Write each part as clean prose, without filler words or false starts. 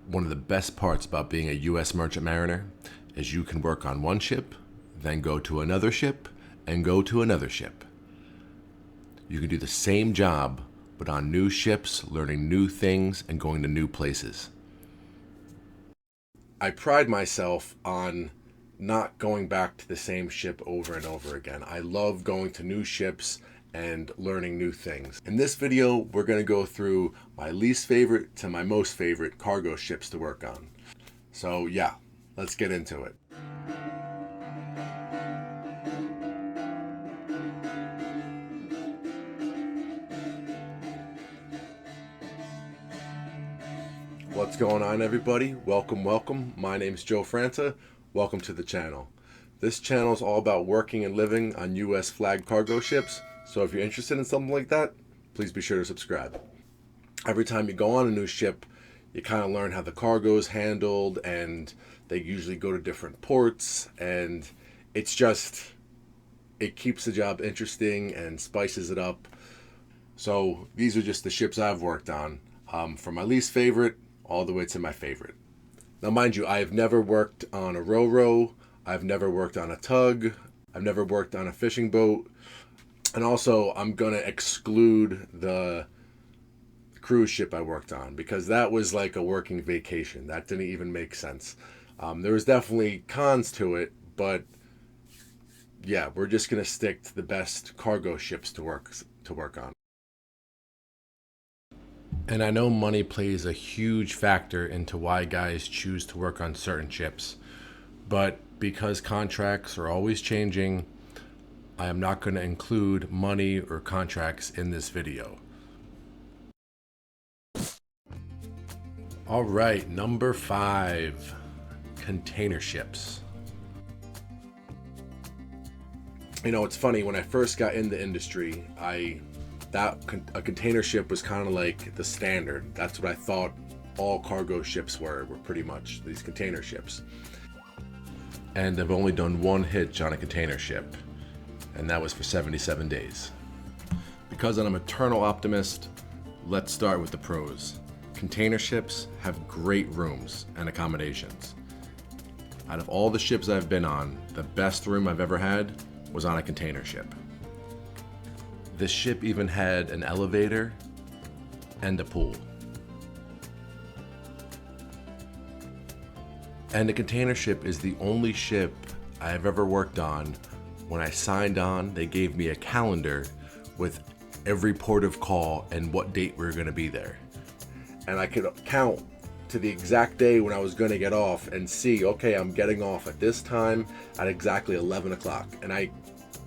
One of the best parts about being a U.S. merchant mariner is you can work on one ship, then go to another ship, and go to another ship. You can do the same job, but on new ships, learning new things, and going to new places. I pride myself on not going back to the same ship over and over again. I love going to new ships and learning new things. In this video, we're going to go through my least favorite to my most favorite cargo ships to work on. So yeah, let's get into it. What's going on, everybody? Welcome. My name's Joe Franta. Welcome to the channel. This channel is all about working and living on U.S. flagged cargo ships. So if you're interested in something like that, please be sure to subscribe. Every time you go on a new ship, you kind of learn how the cargo is handled, and they usually go to different ports, and it keeps the job interesting and spices it up. So these are just the ships I've worked on, from my least favorite all the way to my favorite. Now, mind you, I've never worked on a ro-ro, I've never worked on a tug, I've never worked on a fishing boat. And also, I'm going to exclude the cruise ship I worked on, because that was like a working vacation. That didn't even make sense. There was definitely cons to it, but yeah, we're just going to stick to the best cargo ships to work on. And I know money plays a huge factor into why guys choose to work on certain ships, but because contracts are always changing, I am not going to include money or contracts in this video. All right, number 5, container ships. You know, it's funny, when I first got in the industry, a container ship was kind of like the standard. That's what I thought all cargo ships were pretty much these container ships. And I've only done one hitch on a container ship, and that was for 77 days. Because I'm an eternal optimist, let's start with the pros. Container ships have great rooms and accommodations. Out of all the ships I've been on, the best room I've ever had was on a container ship. This ship even had an elevator and a pool. And the container ship is the only ship I've ever worked on. When I signed on, they gave me a calendar with every port of call and what date we were going to be there. And I could count to the exact day when I was going to get off and see, okay, I'm getting off at this time at exactly 11 o'clock. And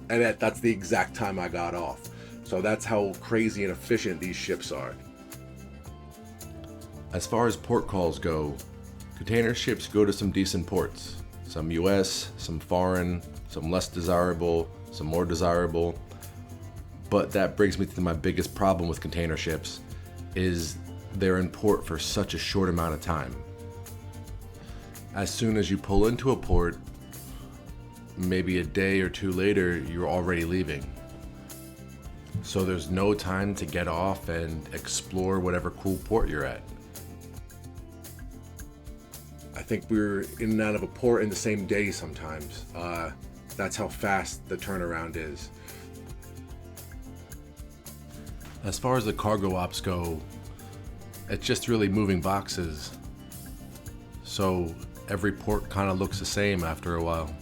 that's the exact time I got off. So that's how crazy and efficient these ships are. As far as port calls go, container ships go to some decent ports. Some US, some foreign, some less desirable, some more desirable. But that brings me to my biggest problem with container ships, is they're in port for such a short amount of time. As soon as you pull into a port, maybe a day or two later, you're already leaving. So there's no time to get off and explore whatever cool port you're at. I think we're in and out of a port in the same day sometimes. That's how fast the turnaround is. As far as the cargo ops go, it's just really moving boxes. So every port kind of looks the same after a while.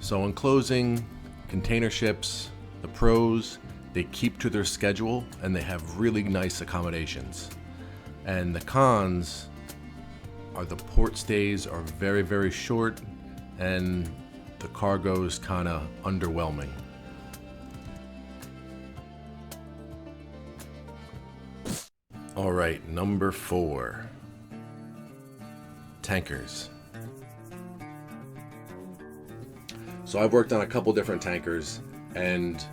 So in closing, container ships, the pros, they keep to their schedule and they have really nice accommodations. And the cons are the port stays are very, very short, and the cargo is kind of underwhelming. All right, number 4, tankers. So I've worked on a couple different tankers, and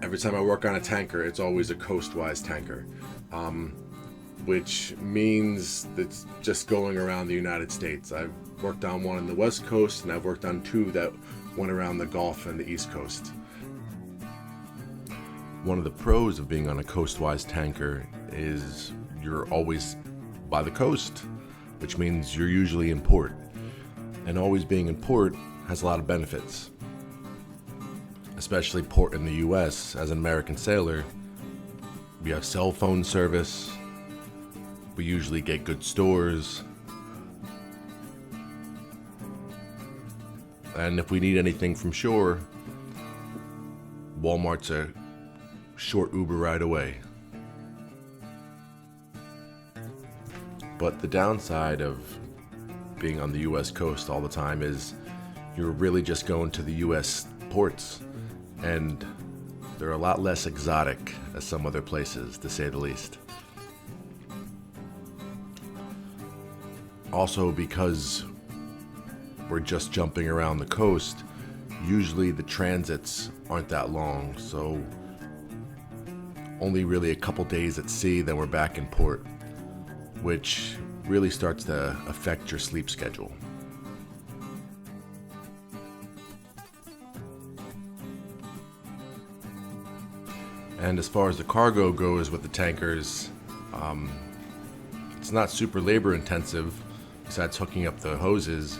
every time I work on a tanker, it's always a coastwise tanker. which means that's just going around the United States. I've worked on one on the West Coast, and I've worked on two that went around the Gulf and the East Coast. One of the pros of being on a coastwise tanker is you're always by the coast, which means you're usually in port. And always being in port has a lot of benefits, especially port in the US. As an American sailor, we have cell phone service, we usually get good stores, and if we need anything from shore, Walmart's a short Uber ride away. But the downside of being on the US coast all the time is you're really just going to the US ports, and they're a lot less exotic as some other places, to say the least. Also, because we're just jumping around the coast, usually the transits aren't that long, so only really a couple days at sea, then we're back in port, which really starts to affect your sleep schedule. And as far as the cargo goes with the tankers, it's not super labor intensive besides hooking up the hoses,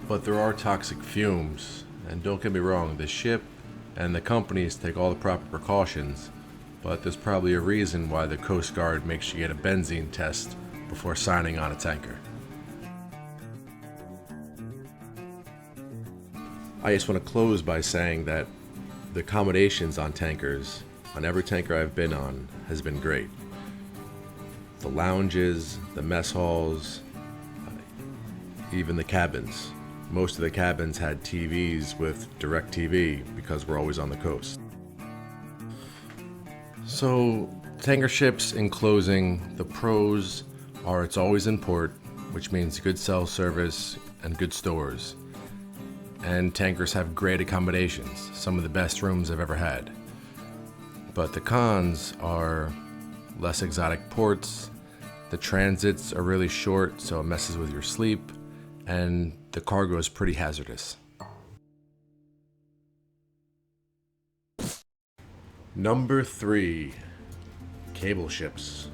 but there are toxic fumes. And don't get me wrong, the ship and the companies take all the proper precautions, but there's probably a reason why the Coast Guard makes you get a benzene test before signing on a tanker. I just want to close by saying that the accommodations on tankers, on every tanker I've been on, has been great. The lounges, the mess halls, even the cabins. Most of the cabins had TVs with direct TV because we're always on the coast. So, tanker ships, in closing, the pros are it's always in port, which means good cell service and good stores. And tankers have great accommodations, some of the best rooms I've ever had. But the cons are less exotic ports, the transits are really short, so it messes with your sleep, and the cargo is pretty hazardous. Number 3, cable ships.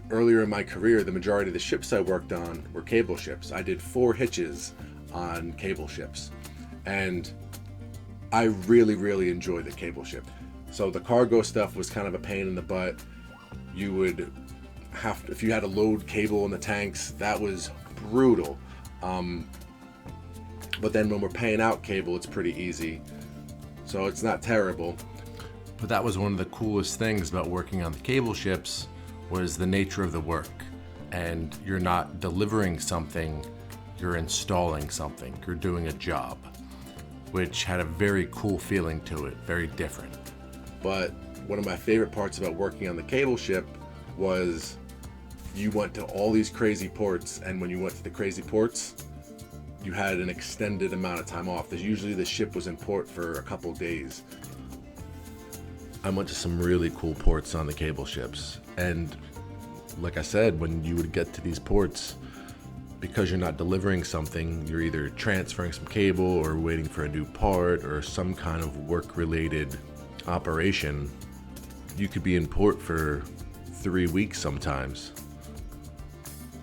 Earlier in my career, the majority of the ships I worked on were cable ships. I did 4 hitches on cable ships, and I really enjoyed the cable ship. So the cargo stuff was kind of a pain in the butt. You would have to, if you had to load cable in the tanks, that was brutal. But then when we're paying out cable, it's pretty easy. So it's not terrible. But that was one of the coolest things about working on the cable ships, was the nature of the work. And you're not delivering something, you're installing something, you're doing a job, which had a very cool feeling to it, very different. But one of my favorite parts about working on the cable ship was you went to all these crazy ports, and when you went to the crazy ports, you had an extended amount of time off. Usually the ship was in port for a couple days. I went to some really cool ports on the cable ships, and like I said, when you would get to these ports, because you're not delivering something, you're either transferring some cable or waiting for a new part or some kind of work-related operation, you could be in port for 3 weeks sometimes.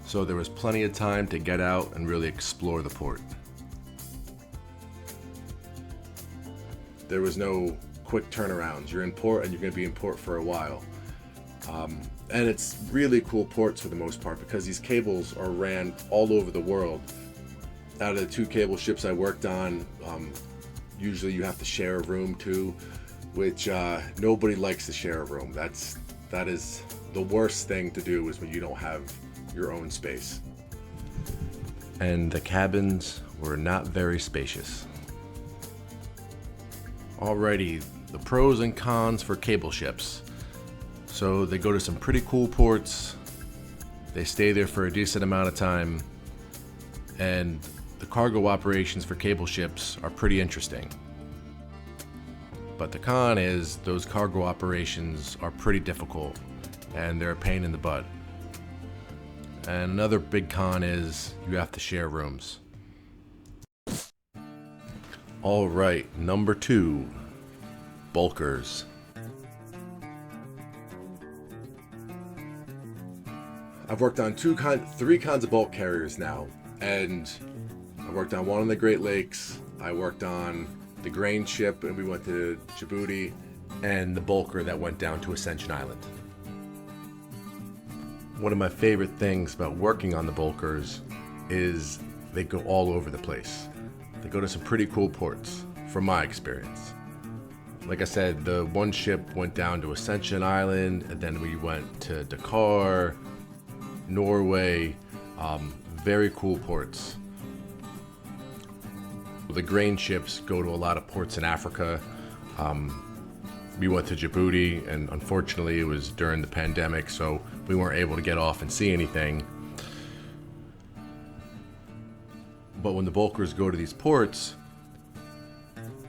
So there was plenty of time to get out and really explore the port. There was no quick turnarounds. You're in port and you're going to be in port for a while. And it's really cool ports for the most part, because these cables are ran all over the world. Out of the 2 cable ships I worked on, usually you have to share a room too, which nobody likes to share a room. That is the worst thing to do, is when you don't have your own space. And the cabins were not very spacious. Alrighty, the pros and cons for cable ships. So they go to some pretty cool ports, they stay there for a decent amount of time, and the cargo operations for cable ships are pretty interesting. But the con is those cargo operations are pretty difficult, and they're a pain in the butt. And another big con is you have to share rooms. All right, number 2, bulkers. I've worked on three kinds of bulk carriers now, and I worked on one on the Great Lakes, I worked on the grain ship, and we went to Djibouti, and the bulker that went down to Ascension Island. One of my favorite things about working on the bulkers is they go all over the place. They go to some pretty cool ports, from my experience. Like I said, the one ship went down to Ascension Island, and then we went to Dakar, Norway, very cool ports. The grain ships go to a lot of ports in Africa. We went to Djibouti, and unfortunately it was during the pandemic, so we weren't able to get off and see anything. But when the bulkers go to these ports,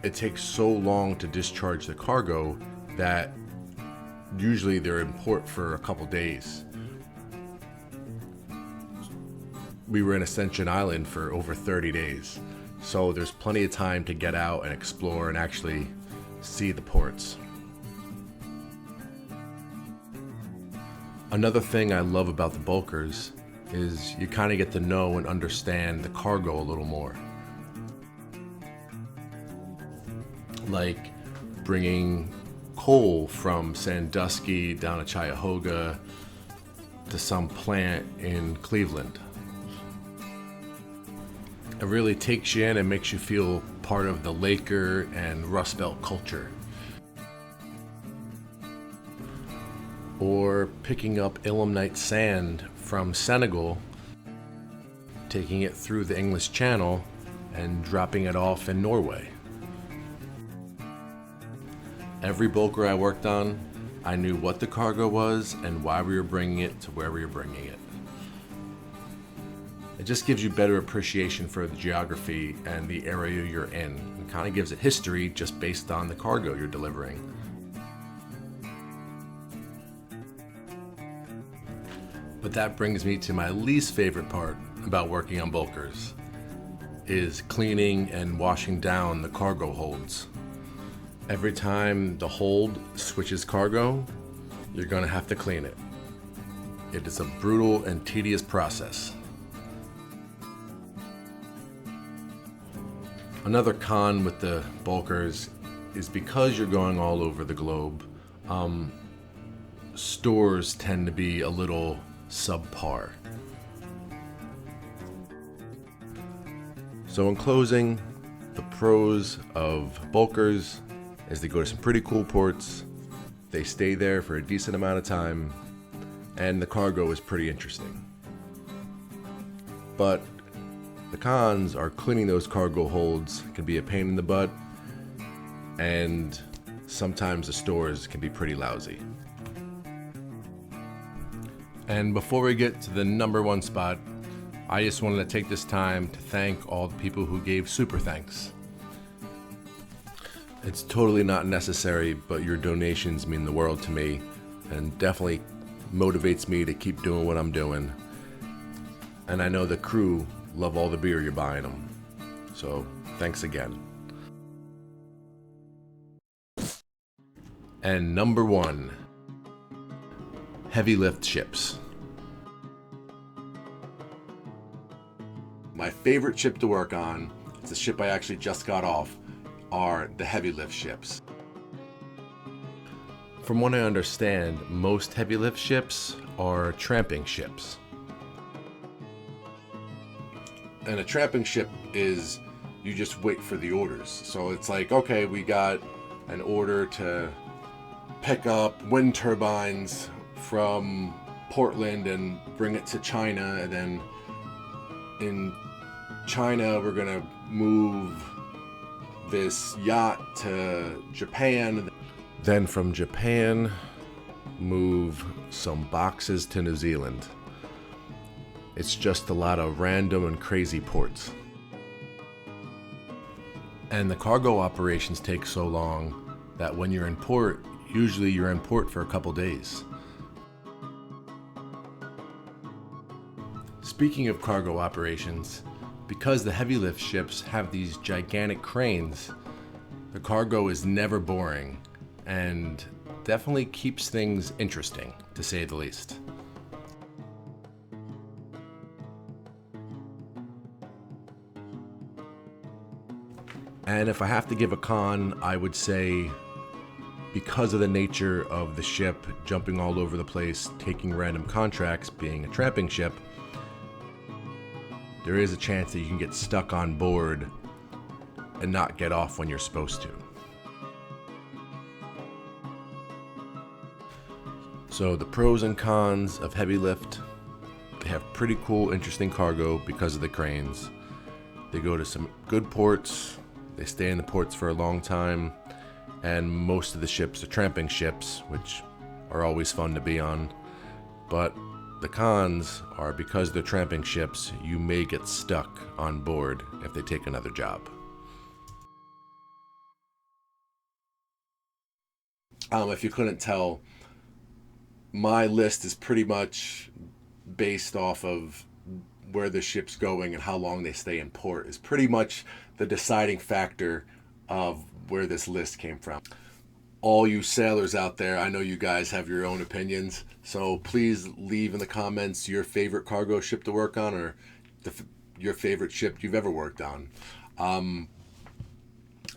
it takes so long to discharge the cargo that usually they're in port for a couple days. We were in Ascension Island for over 30 days, so there's plenty of time to get out and explore and actually see the ports. Another thing I love about the bulkers is you kind of get to know and understand the cargo a little more. Like bringing coal from Sandusky down to Cuyahoga to some plant in Cleveland. It really takes you in and makes you feel part of the Laker and Rust Belt culture. Or picking up ilmenite sand from Senegal, taking it through the English Channel and dropping it off in Norway. Every bulker I worked on, I knew what the cargo was and why we were bringing it to where we were bringing it. It just gives you better appreciation for the geography and the area you're in. It kind of gives it history just based on the cargo you're delivering. But that brings me to my least favorite part about working on bulkers, is cleaning and washing down the cargo holds. Every time the hold switches cargo, you're going to have to clean it. It is a brutal and tedious process. Another con with the bulkers is because you're going all over the globe, stores tend to be a little subpar. So in closing, the pros of bulkers is they go to some pretty cool ports, they stay there for a decent amount of time, and the cargo is pretty interesting. But the cons are cleaning those cargo holds can be a pain in the butt, and sometimes the stores can be pretty lousy. And before we get to the number 1 spot, I just wanted to take this time to thank all the people who gave super thanks. It's totally not necessary, but your donations mean the world to me and definitely motivates me to keep doing what I'm doing. And I know the crew love all the beer you're buying them. So thanks again. And number 1, heavy lift ships. My favorite ship to work on, it's a ship I actually just got off, are the heavy lift ships. From what I understand, most heavy lift ships are tramping ships. And a tramping ship is, you just wait for the orders. So it's like, okay, we got an order to pick up wind turbines from Portland and bring it to China, and then in China we're gonna move this yacht to Japan, then from Japan move some boxes to New Zealand. It's just a lot of random and crazy ports. And the cargo operations take so long that when you're in port, usually you're in port for a couple days. Speaking of cargo operations, Because the heavy lift ships have these gigantic cranes, the cargo is never boring and definitely keeps things interesting, to say the least. And if I have to give a con, I would say because of the nature of the ship jumping all over the place, taking random contracts, being a tramping ship, there is a chance that you can get stuck on board and not get off when you're supposed to. So the pros and cons of heavy lift: they have pretty cool, interesting cargo because of the cranes. They go to some good ports. They stay in the ports for a long time, and most of the ships are tramping ships, which are always fun to be on. But the cons are, because they're tramping ships, you may get stuck on board if they take another job. If you couldn't tell, my list is pretty much based off of where the ship's going and how long they stay in port is pretty much the deciding factor of where this list came from. All you sailors out there, I know you guys have your own opinions, so please leave in the comments your favorite cargo ship to work on, or your favorite ship you've ever worked on.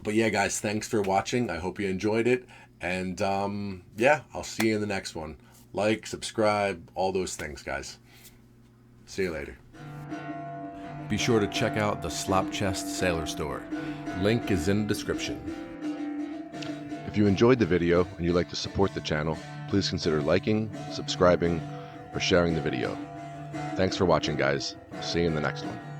But yeah, guys, thanks for watching. I hope you enjoyed it, and yeah, I'll see you in the next one. Like, subscribe, all those things, guys. See you later. Be sure to check out the Slop Chest Sailor Store. Link is in the description. If you enjoyed the video and you'd like to support the channel, please consider liking, subscribing, or sharing the video. Thanks for watching, guys. See you in the next one.